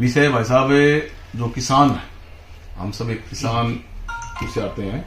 विषय भाई साहब जो किसान है, हम सब एक किसान से आते हैं।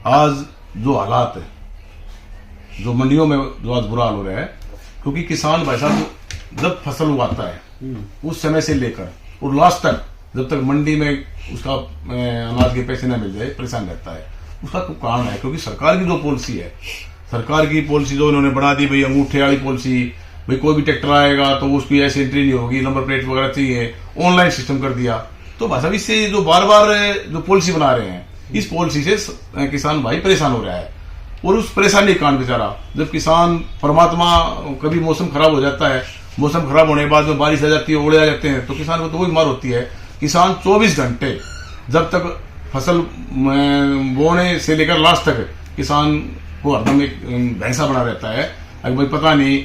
आज जो हालात है, जो मंडियों में जो आज बुरा हाल हो रहा है, क्योंकि किसान भाई साहब जब फसल उगाता है उस समय से लेकर और लास्ट तक, जब तक मंडी में उसका अनाज के पैसे न मिल जाए, परेशान रहता है। उसका कारण है क्योंकि सरकार की जो पॉलिसी है, सरकार की पॉलिसी जो इन्होंने बना दी, भाई अंगूठे वाली पॉलिसी, भाई कोई भी ट्रैक्टर आएगा तो उसकी ऐसी एंट्री नहीं होगी, नंबर प्लेट वगैरह चाहिए, ऑनलाइन सिस्टम कर दिया। तो भाई साहब इससे जो बार बार जो पॉलिसी बना रहे हैं, इस पॉलिसी से किसान भाई परेशान हो रहा है। और उस परेशानी के कारण बेचारा, जब किसान परमात्मा, कभी मौसम खराब हो जाता है, मौसम खराब होने के बाद में बारिश आ जाती है, ओले आ जाते हैं, तो किसान को तो वो बीमार होती है। किसान 24 घंटे जब तक फसल बोने से लेकर लास्ट तक किसान को हरदम एक भैंसा बना रहता है। अगर भाई पता नहीं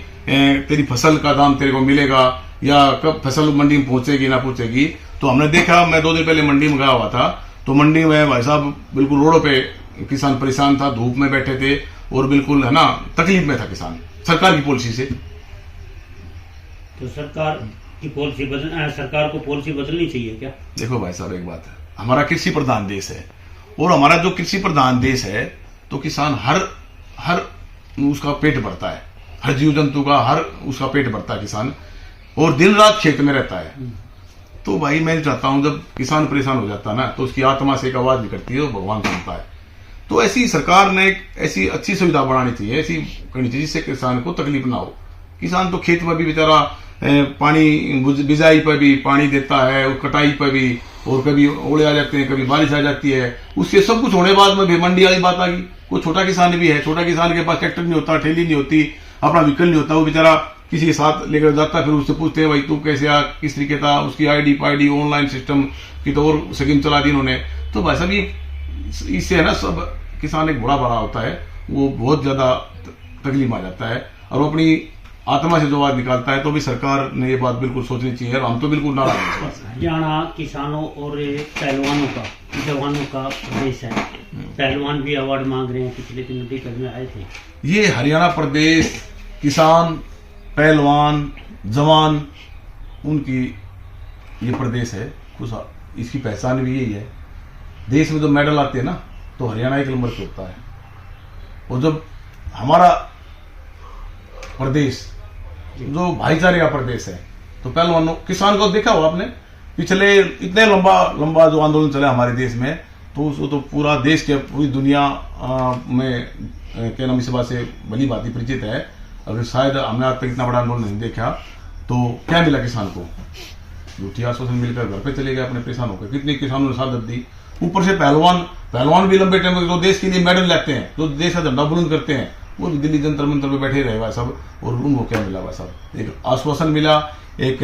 तेरी फसल का दाम तेरे को मिलेगा या कब फसल मंडी में पहुंचेगी ना पहुंचेगी। तो हमने देखा, मैं 2 दिन पहले मंडी में गया हुआ था, तो मंडी में भाई साहब बिल्कुल रोडों पे किसान परेशान था, धूप में बैठे थे और बिल्कुल है ना तकलीफ में था किसान, सरकार की पॉलिसी से। तो सरकार को पॉलिसी बदलनी चाहिए क्या? देखो भाई साहब, एक बात है, हमारा कृषि प्रधान देश है, और हमारा जो कृषि प्रधान देश है तो किसान हर उसका पेट भरता है, हर जीव जंतु का हर उसका पेट भरता है किसान, और दिन रात खेत में रहता है। तो भाई मैं चाहता हूं जब किसान परेशान हो जाता है ना, तो उसकी आत्मा से एक आवाज निकलती है, वो भगवान सुनता है। तो ऐसी सरकार ने एक ऐसी अच्छी सुविधा बढ़ानी चाहिए, ऐसी करनी चाहिए जिससे किसान को तकलीफ ना हो। किसान तो खेत में भी बेचारा पानी, बिजाई पर भी पानी देता है और कटाई पर भी, और कभी ओले आ जाते हैं, कभी बारिश आ जाती है, उससे सब कुछ होने बाद में भी मंडी वाली बात आ गई। कोई छोटा किसान भी है, छोटा किसान के पास ट्रैक्टर नहीं होता, ठेली नहीं होती, अपना व्हीकल नहीं होता, वो बेचारा किसी के साथ लेकर जाता है, फिर उससे पूछते हैं भाई तू कैसे आ, किस तरीके था, उसकी आईडी पाईडी ऑनलाइन सिस्टम की तो और स्कीम चला दी उन्होंने। तो भाई साहब इससे है ना सब किसान एक बुरा भरा होता है, वो बहुत ज्यादा तकलीफ आ जाता है, और वो अपनी आत्मा से जो बात निकालता है। तो भी सरकार ने ये बात बिल्कुल सोचनी चाहिए, और हम तो बिल्कुल नाराज हैं इस बात से। हरियाणा किसानों और पहलवानों का, जवानों का प्रदेश है, पहलवान भी अवार्ड मांग रहे हैं, पिछले दिन मेडिकल में आए थे। ये हरियाणा प्रदेश किसान, पहलवान, जवान, उनकी ये प्रदेश है, कुछ इसकी पहचान भी यही है। देश में जो मेडल आते हैं ना, तो हरियाणा एक नंबर पे होता है। और जब हमारा प्रदेश जो भाईचारे का प्रदेश है, तो पहलवानों, किसान को देखा हो आपने, पिछले इतने लंबा जो आंदोलन चला हमारे देश में, तो पूरा देश के, पूरी दुनिया में क्या नाम, इस बात से भली भांति परिचित है। अगर शायद हमने आज तक इतना बड़ा आंदोलन नहीं देखा, तो क्या मिला किसान को? झूठी आश्वासन मिलकर घर पे चले गए अपने परेशान होकर। कितने किसानों ने शहादत दी। ऊपर से पहलवान भी लंबे टाइम जो देश के लिए मेडल लाते हैं, जो देश का झंडा बुलंद करते हैं, वो दिल्ली जंतर मंतर में बैठे रहे भाई साहब। और उनको क्या मिला भाई साहब? एक आश्वासन मिला, एक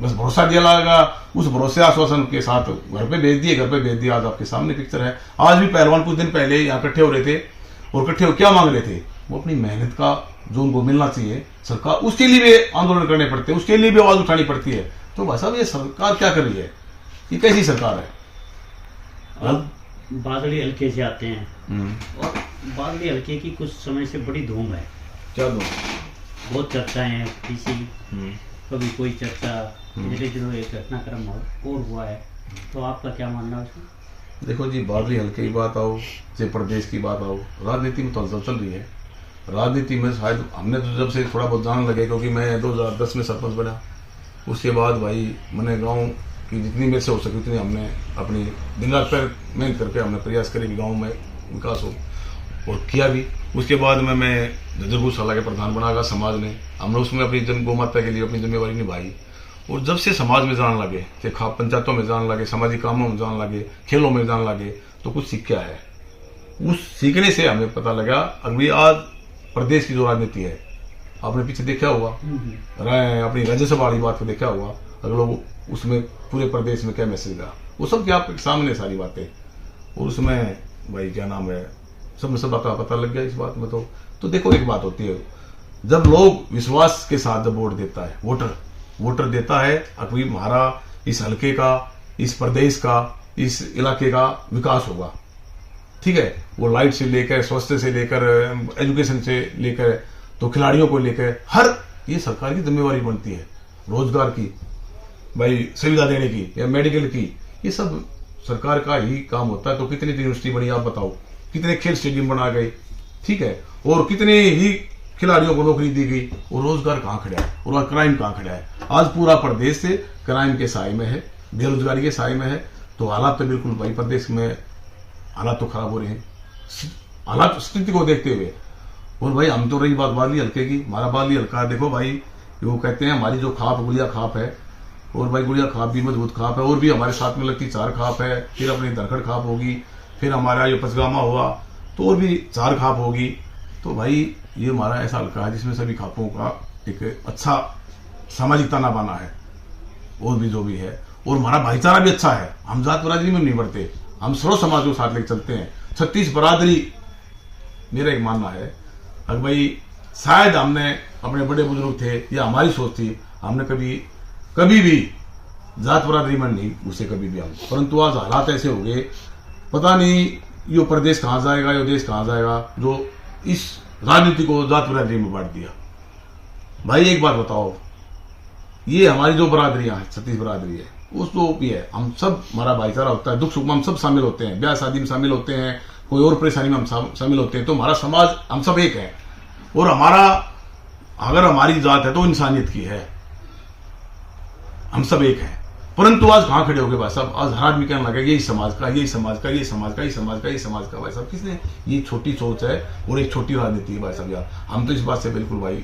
बस भरोसा दिया लगा, उस भरोसे आश्वासन के साथ घर पे भेज दिए। आज आपके सामने पिक्चर है। आज भी पहलवान कुछ दिन पहले यहाँ इकट्ठे हो रहे थे, और इकट्ठे हो क्या मांग रहे थे? वो अपनी मेहनत का जो उनको मिलना चाहिए, सरकार उसके लिए भी आंदोलन करने पड़ते हैं, उसके लिए भी आवाज उठानी पड़ती है। तो भाई साहब ये सरकार क्या कर रही है? ये कैसी सरकार है? बादली हल्के से आते हैं, और बादली हल्के की कुछ समय से बड़ी धूम है। क्या धूम? बहुत चर्चाएं हैं किसी, कभी कोई चर्चा, धीरे धीरे एक घटनाक्रम और हुआ है। तो आपका क्या मानना है उसमें? देखो जी, बादली हल्के की बात आओ, चाहे प्रदेश की बात आओ, राजनीति में तो हलचल चल रही है। राजनीति में शायद हमने तो जब से थोड़ा बहुत जानने लगे, क्योंकि मैं 2010 में सरपंच बना, उसके बाद भाई मैंने गांव की जितनी मेरे से हो सकी उतनी हमने अपनी दिन रात पर मेहनत करके हमने प्रयास करे कि गाँव में विकास हो, और किया भी। उसके बाद में मैं झज्जर गौशाला के प्रधान बनागा समाज ने, हमने उसमें अपनी गौ माता के लिए अपनी जिम्मेवारी निभाई। और जब से समाज में जाने लगे, चाहे पंचायतों में जाने लगे, सामाजिक कामों में जाने लगे, खेलों में जाने लगे, तो कुछ सीखा है। उस सीखने से हमें पता लगा, अभी आज प्रदेश की जो राजनीति है, आपने पीछे देखा होगा, अपनी राज्यसभा वाली बात को देखा होगा, अगर लोग उसमें पूरे प्रदेश में क्या मैसेज था, वो सब क्या आपके सामने सारी बातें। और उसमें भाई क्या नाम है, सब में सब पता लग गया इस बात में। तो देखो, एक बात होती है, जब लोग विश्वास के साथ जब वोट देता है, वोटर देता है, अभी हमारा इस हल्के का, इस प्रदेश का, इस इलाके का विकास होगा, ठीक है। वो लाइट से लेकर, स्वास्थ्य से लेकर, एजुकेशन से लेकर, तो खिलाड़ियों को लेकर हर, ये सरकार की जिम्मेवारी बनती है, रोजगार की। भाई सुविधा देने की या मेडिकल की, ये सब सरकार का ही काम होता है। तो कितनी यूनिवर्सिटी बनी आप बताओ, कितने खेल स्टेडियम बना गए, ठीक है, और कितने ही खिलाड़ियों को नौकरी दी गई, और रोजगार कहाँ खड़ा है, और क्राइम कहाँ खड़ा है। आज पूरा प्रदेश से क्राइम के साए में है, बेरोजगारी के साए में है। तो हालात तो बिल्कुल भाई प्रदेश में हालात तो खराब हो रहे हैं, हालात स्थिति को देखते हुए। और भाई हम तो रही बात बाली हल्के की, हमारा बाली हल्का है। देखो भाई वो कहते हैं हमारी जो खाप गुड़िया खाप है, और भाई गुड़िया खाप भी मजबूत खाप है, और भी हमारे साथ में लगती 4 खाप है, फिर अपनी धरखड़ खाप होगी, फिर हमारा ये पचगामा हुआ तो और भी 4 खाप होगी। तो भाई ये हमारा ऐसा हल्का है जिसमें सभी खापों का एक अच्छा सामाजिक ताना बाना है, और भी जो भी है। और हमारा भाईचारा भी अच्छा है, हम जात बरादरी में नहीं बढ़ते, हम सर्व समाज को साथ लेकर चलते हैं। 36 बरादरी मेरा एक मानना है। अगर भाई शायद हमने अपने बड़े बुजुर्ग थे या हमारी सोच थी, हमने कभी भी जात बरादरी में नहीं घुसे कभी भी हम, परंतु आज हालात ऐसे हो गए, पता नहीं ये प्रदेश कहाँ जाएगा, ये देश कहाँ जाएगा, जो इस राजनीति को जात बरादरी में बांट दिया। भाई एक बात बताओ, ये हमारी जो बरादरियां हैं, 36 बरादरी है, उस तो भी है, हम सब हमारा भाईचारा होता है, दुख सुख में हम सब शामिल होते हैं, ब्याह शादी में शामिल होते हैं, कोई और परेशानी में हम शामिल होते हैं। तो हमारा समाज हम सब एक है, और हमारा अगर हमारी जात है तो इंसानियत की है, हम सब एक हैं। परंतु आज कहाँ खड़े हो गए भाई साहब, आज हर आदमी कहने लगा यही समाज का, यही समाज का, यही समाज का, यही समाज का, यही समाज का। भाई साहब किसने, ये छोटी सोच है और एक छोटी राजनीति है भाई साहब। यार हम तो इस बात से बिल्कुल भाई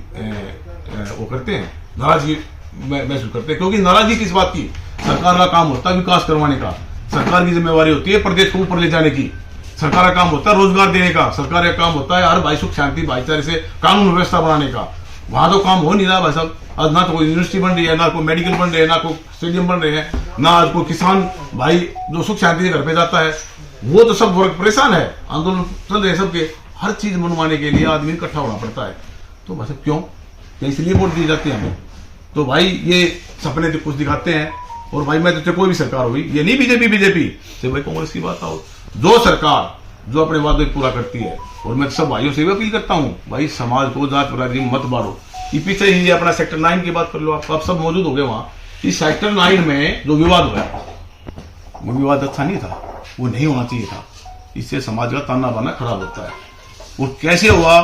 वो करते हैं, नाराजगी महसूस करते हैं। क्योंकि नाराजगी किस बात की, सरकार का काम होता है विकास करवाने का, सरकार की जिम्मेवारी होती है प्रदेश को ऊपर ले जाने की, सरकार का काम होता है रोजगार देने का, सरकार का काम होता है हर भाई सुख शांति भाईचारे से कानून व्यवस्था बनाने का। वहां तो काम हो नहीं रहा भाई साहब। आज ना तो कोई यूनिवर्सिटी बन रही है, ना कोई मेडिकल बन रहे हैं, ना कोई स्टेडियम बन रहे हैं, ना आज कोई किसान भाई जो सुख शांति से घर पे जाता है, वो तो सब वर्ग परेशान है, आंदोलन चल रहे हैं सबके। हर चीज मनवाने के लिए आदमी इकट्ठा होना पड़ता है। तो भाई साहब क्यों, इसलिए वोट दी जाती है हमें। तो भाई ये सपने तो कुछ दिखाते हैं, और भाई मैं तो कोई भी सरकार होगी, ये नहीं बीजेपी से भाई कांग्रेस की बात आओ, जो सरकार जो अपने वादे पूरा करती है। और मैं सब भाइयों से भी अपील करता हूँ, भाई समाज को जात बरादरी मत बांटो। ये पीछे ही अपना सेक्टर 9 की बात कर लो, आप सब मौजूद हो गए वहां। इस सेक्टर 9 में जो विवाद हुआ, वो विवाद अच्छा नहीं था, वो नहीं होना चाहिए था। इससे समाज का ताना बाना खराब होता है। वो कैसे हुआ,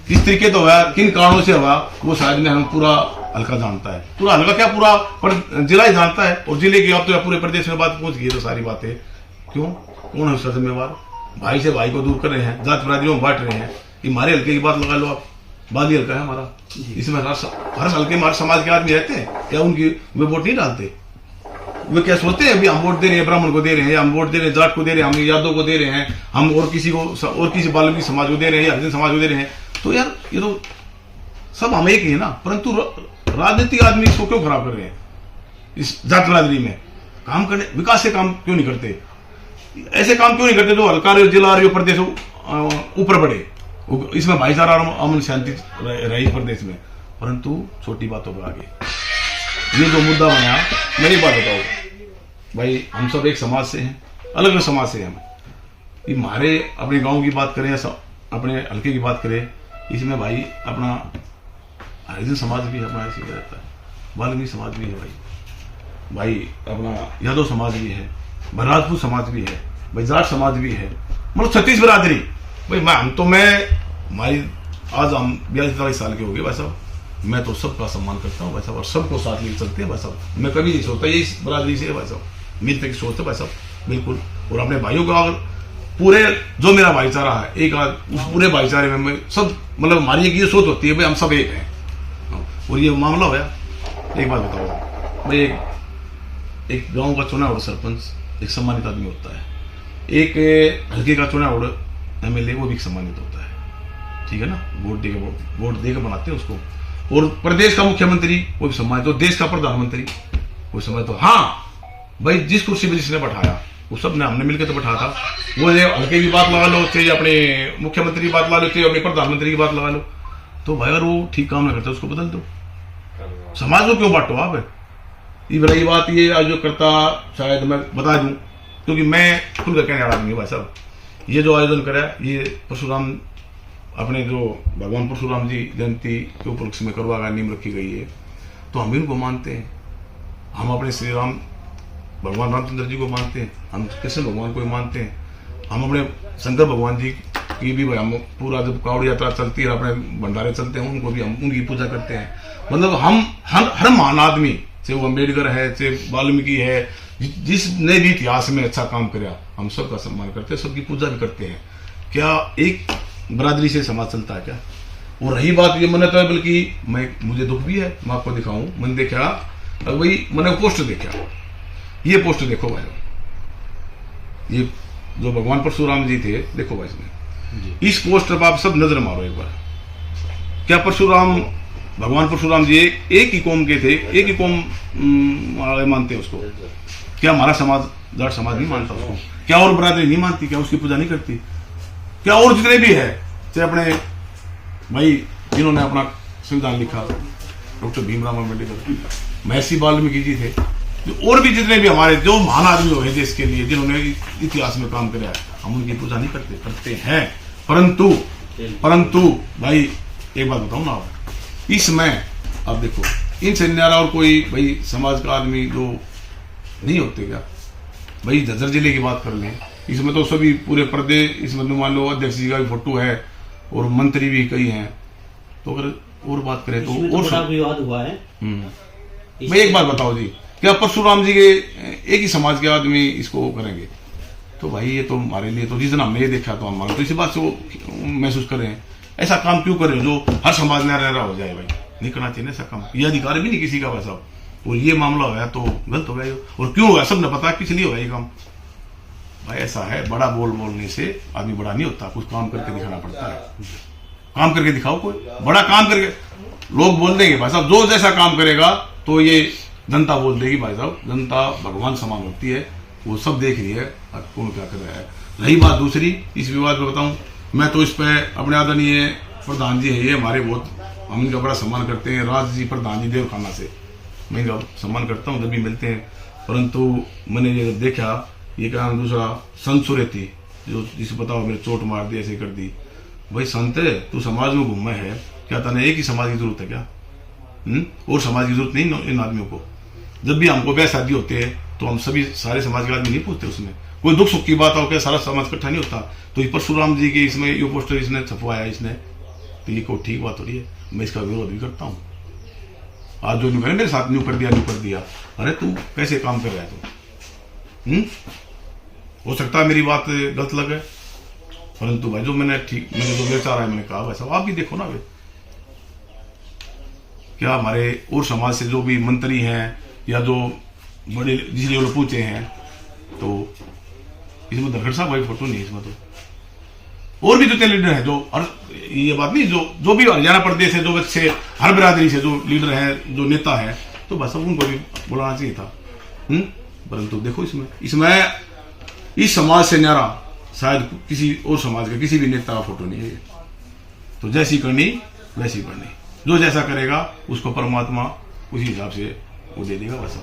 किस तरीके तो हुआ, किन कारणों से हुआ, वो शायद में हम पूरा हल्का जानता है, पूरा हल्का क्या पूरा जिला ही जानता है। और जिले की अब तो पूरे प्रदेश में बात पहुंच गई है, तो सारी बातें क्यों, कौन है उसका जिम्मेवार। भाई से भाई को दूर कर रहे हैं, जात बरादरियों में बांट रहे हैं। ये हमारे हल्के की बात लगा लो आप, बाली हल्का है हमारा, इसमें हर हल्के हमारे समाज के आदमी रहते हैं, क्या उनकी वे वोट नहीं डालते। वे क्या सोचते हैं अभी हम वोट दे रहे हैं ब्राह्मण को दे रहे हैं, हम वोट दे रहे हैं जाट को दे रहे हैं, हम यादव को दे रहे हैं, हम और किसी बाल्मीकि समाज को दे रहे हैं या हरिजन समाज को दे रहे हैं। तो यार ये तो सब हम एक ही है ना। परंतु राजनीतिक आदमी इसको क्यों खराब कर रहे हैं, इस जात बरादरी में काम करने, विकास से काम क्यों नहीं करते, ऐसे काम क्यों नहीं करते जो हल्का जिला प्रदेश ऊपर बढ़े, इसमें भाईचारा और अमन शांति रही प्रदेश में। परंतु छोटी बातों पर आगे ये जो मुद्दा बनाया, मेरी बात बताओ भाई, हम सब एक समाज से हैं, अलग अलग समाज से हैं हम। हमारे अपने गांव की बात करें या अपने हल्के की बात करें, इसमें भाई अपना हरिजन समाज भी अपना ऐसे रहता है, वाल्मीकि समाज भी है भाई अपना यादव समाज भी है, राजपूत समाज भी है भाई, जाट समाज भी है, मतलब 36 बरादरी भाई। हमारी आज हम 42-43 साल के हो गए भाई साहब, मैं तो सबका सम्मान करता हूँ भाई साहब, और सबको साथ लेकर चलते हैं भाई साहब। मैं कभी नहीं सोचता ये इस बरादरी से है भाई साहब, मेरी तक सोचते भाई साहब बिल्कुल। और अपने भाइयों को अगर पूरे जो मेरा भाईचारा है, एक उस पूरे भाईचारे में मैं सब, मतलब हमारी एक ये सोच होती है भाई हम सब एक हैं। और ये मामला होया, एक बात बताओ भाई, एक गांव का चुना हुआ सरपंच एक सम्मानित आदमी होता है, एक हल्के का चुना हुआ एमएलए वो भी सम्मानित होता है, ठीक है ना। वोट देकर बनाते हैं उसको। और प्रदेश का मुख्यमंत्री वो भी सम्मानित, और देश का प्रधानमंत्री वो सम्मानित। तो हाँ भाई, जिस कुर्सी पर जिसने बैठाया वो सब ने हमने मिलकर तो बैठा था। वो हल्के की बात लगा लो, चाहे अपने मुख्यमंत्री की बात लगा लो, चाहे अपने प्रधानमंत्री की बात लगा लो। तो भाई अगर वो ठीक काम ना करता उसको बदल दो, समाज को क्यों बांटो आप। ये बात ये आज जो करता, शायद मैं बता दूं, क्योंकि मैं खुद का कहने वाला आदमी भाई साहब, ये जो आयोजन करा ये परशुराम, अपने जो भगवान परशुराम जी जयंती के उपलक्ष्य में करवा नीम रखी गई है, तो हम भी उनको मानते हैं। हम अपने श्री राम भगवान रामचंद्र जी को मानते हैं, हम कृष्ण भगवान को मानते हैं, हम अपने शंकर भगवान जी की भी हम पूरा जब कावड़ यात्रा चलती है, अपने भंडारे चलते हैं, उनको भी हम उनकी पूजा करते हैं। मतलब हम हर महान आदमी, चाहे वो अम्बेडकर है, चाहे वाल्मीकि है, जिसने भी इतिहास में अच्छा काम किया, हम सबका सम्मान करते हैं, सबकी पूजा भी करते हैं। क्या एक बरादरी से समाज चलता है क्या? और रही बात ये मैंने तो, बल्कि मुझे दुख भी है, मैं आपको दिखाऊं। मैंने देखा वही, मैंने पोस्टर देखा, ये पोस्टर देखो भाई, ये जो भगवान परशुराम जी थे, देखो भाई इसमें, इस पोस्टर पर आप सब नजर मारो एक बार। क्या परशुराम, भगवान परशुराम जी एक ही कौम के थे, एक ही कौम मानते उसको? क्या हमारा समाज, जाट समाज नहीं मानता उसको? क्या और बरादरी नहीं मानती? क्या उसकी पूजा नहीं करती? क्या और जितने भी है, चाहे अपने भाई जिन्होंने अपना संविधान लिखा, डॉक्टर भीमराव अम्बेडकर, महर्षि वाल्मीकि जी थे, जो और भी जितने भी हमारे जो महान आदमी हुए देश के लिए, जिन्होंने इतिहास में काम किया, हम उनकी पूजा नहीं करते हैं। परंतु भाई एक बात बताऊं ना, आप इसमें अब देखो, इनसे न्यारा और कोई भाई समाज का आदमी जो नहीं होते क्या? भाई झज्जर जिले की बात कर लें, इसमें तो सभी पूरे पर्दे, इसमें तो मान लो अध्यक्ष जी का भी फोटो है और मंत्री भी कई हैं। तो अगर और बात करें तो और बड़ा विवाद हुआ है। भाई एक बात बताओ जी, क्या परशुराम जी के एक ही समाज के आदमी इसको करेंगे? तो भाई ये तो हमारे लिए तो रीजन हमने ये देखा, तो हम तो इसी बात से वो महसूस कर रहे हैं। ऐसा काम क्यों करें जो हर समाज में रह हो जाए? भाई नहीं करना चाहिए ऐसा काम, ये अधिकार भी नहीं किसी का वैसा। और ये मामला हुआ तो गलत हो गया, और क्यों हुआ सबने पता, किस लिए हुआ ये काम। भाई ऐसा है, बड़ा बोलने से आदमी बड़ा नहीं होता, कुछ काम करके दिखाना पड़ता है। काम करके दिखाओ, कोई बड़ा काम करके। लोग बोल देंगे भाई साहब, जो जैसा काम करेगा तो ये जनता बोल देगी भाई साहब, जनता भगवान समान होती है, वो सब देख रही है कौन क्या कर रहा है। रही बात दूसरी, इस विवाद में बताऊं, मैं तो इस पे अपने आदरणीय प्रधान जी है, ये हमारे बहुत, हम इनका बड़ा सम्मान करते हैं, राज जी प्रधान जी देव खाना से मैं इनका सम्मान करता हूँ जब भी मिलते हैं। परंतु मैंने ये देखा, ये क्या दूसरा संत सुरेती, जो जिसे बताओ मेरे चोट मार दी, ऐसे कर दी। भाई संत है, तू समाज में घूमे है, क्या तने एक ही समाज की जरूरत है क्या? और समाज की जरूरत नहीं इन आदमियों को। जब भी हमको ब्याह शादी होते हैं तो हम सभी सारे समाज के आदमी नहीं पूछते, उसमें कोई दुख सुख की बात हो क्या सारा समाज इकट्ठा नहीं होता। तो परशुराम जी के इसमें ये पोस्टर इसने छपवाया, इसने तो ये कोई ठीक बात हो रही है? मैं इसका विरोध भी करता हूँ। आज जो न्यू करे मेरे साथ न्यू कर दिया, अरे तू कैसे काम कर रहा है तू? हो सकता है मेरी बात गलत लगे, परंतु भाई जो मैंने जो विचार है मैंने कहा वैसा आप भी देखो ना। भाई क्या हमारे और समाज से जो भी मंत्री हैं या जो बड़े जिस लेवल पूछे हैं, तो इसमें धनखड़ साहब भाई फोटो नहीं है इसमें। तो और भी जो लीडर है, जो ये बात नहीं, जो भी हरियाणा प्रदेश है, जो अच्छे हर बिरादरी से जो लीडर है, जो नेता है, तो बस उनको भी बुलाना चाहिए था। परंतु देखो इसमें इस समाज से न्यारा शायद किसी और समाज के किसी भी नेता का फोटो नहीं है। तो जैसी करनी वैसी करनी, जो जैसा करेगा उसको परमात्मा उसी हिसाब से वो दे देगा। बस